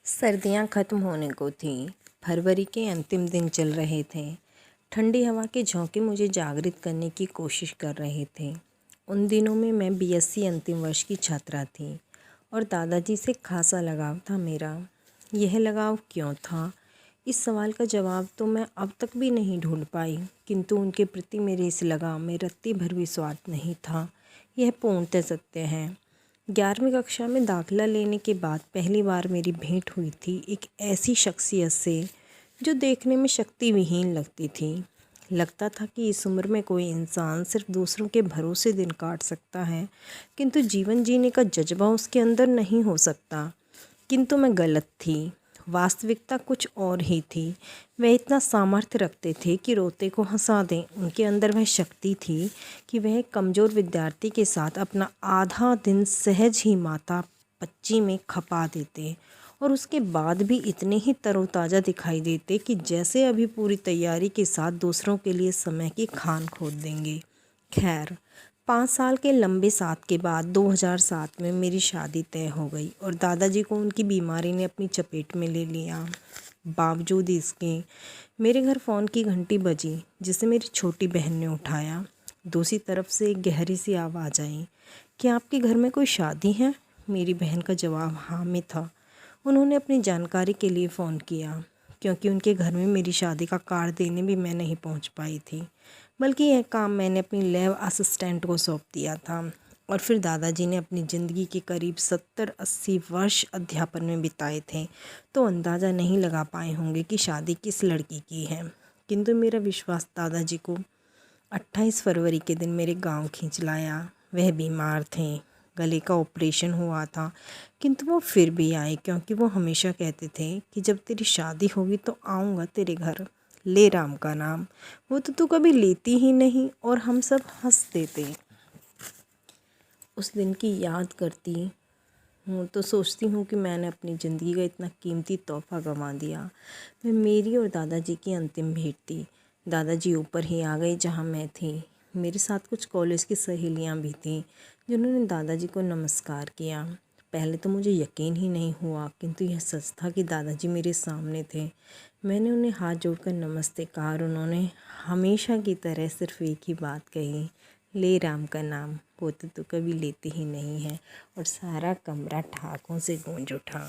सर्दियाँ ख़त्म होने को थीं। फरवरी के अंतिम दिन चल रहे थे। ठंडी हवा के झोंके मुझे जागृत करने की कोशिश कर रहे थे। उन दिनों में मैं बीएससी अंतिम वर्ष की छात्रा थी और दादाजी से खासा लगाव था मेरा। यह लगाव क्यों था, इस सवाल का जवाब तो मैं अब तक भी नहीं ढूंढ पाई, किंतु उनके प्रति मेरे इस लगाव में रत्ती भर भी स्वार्थ नहीं था। यह पूर्णतः सत्य है। 11वीं कक्षा में दाखिला लेने के बाद पहली बार मेरी भेंट हुई थी एक ऐसी शख्सियत से जो देखने में शक्ति विहीन लगती थी। लगता था कि इस उम्र में कोई इंसान सिर्फ दूसरों के भरोसे दिन काट सकता है, किंतु जीवन जीने का जज्बा उसके अंदर नहीं हो सकता। किंतु मैं गलत थी। वास्तविकता कुछ और ही थी। वह इतना सामर्थ्य रखते थे कि रोते को हंसा दें। उनके अंदर वह शक्ति थी कि वह एक कमज़ोर विद्यार्थी के साथ अपना आधा दिन सहज ही माता पच्ची में खपा देते और उसके बाद भी इतने ही तरोताज़ा दिखाई देते कि जैसे अभी पूरी तैयारी के साथ दूसरों के लिए समय की खान खोद देंगे। खैर, 5 साल के लंबे साथ के बाद 2007 में मेरी शादी तय हो गई और दादाजी को उनकी बीमारी ने अपनी चपेट में ले लिया। बावजूद इसके मेरे घर फ़ोन की घंटी बजी, जिसे मेरी छोटी बहन ने उठाया। दूसरी तरफ से एक गहरी सी आवाज़ आई, क्या आपके घर में कोई शादी है? मेरी बहन का जवाब हाँ में था। उन्होंने अपनी जानकारी के लिए फ़ोन किया, क्योंकि उनके घर में मेरी शादी का कार्ड देने भी मैं नहीं पहुंच पाई थी, बल्कि यह काम मैंने अपनी लैब असिस्टेंट को सौंप दिया था। और फिर दादाजी ने अपनी ज़िंदगी के करीब 70-80 वर्ष अध्यापन में बिताए थे, तो अंदाज़ा नहीं लगा पाए होंगे कि शादी किस लड़की की है। किंतु मेरा विश्वास दादाजी को 28 फरवरी के दिन मेरे गांव खींच लाया। वह बीमार थे, गले का ऑपरेशन हुआ था, किंतु वो फिर भी आए, क्योंकि वो हमेशा कहते थे कि जब तेरी शादी होगी तो आऊँगा तेरे घर। ले राम का नाम, वो तो तू कभी लेती ही नहीं। और हम सब हंस देते। उस दिन की याद करती हूँ तो सोचती हूँ कि मैंने अपनी ज़िंदगी का इतना कीमती तोहफ़ा गंवा दिया। वह मेरी और दादाजी की अंतिम भेंट थी। दादाजी ऊपर ही आ गए जहाँ मैं थी। मेरे साथ कुछ कॉलेज की सहेलियाँ भी थीं, जिन्होंने दादाजी को नमस्कार किया। पहले तो मुझे यकीन ही नहीं हुआ, किंतु यह सच था कि दादाजी मेरे सामने थे। मैंने उन्हें हाथ जोड़कर नमस्ते कहा और उन्होंने हमेशा की तरह सिर्फ एक ही बात कही, ले राम का नाम, वो तो तू कभी लेती ही नहीं है। और सारा कमरा ठहाकों से गूंज उठा।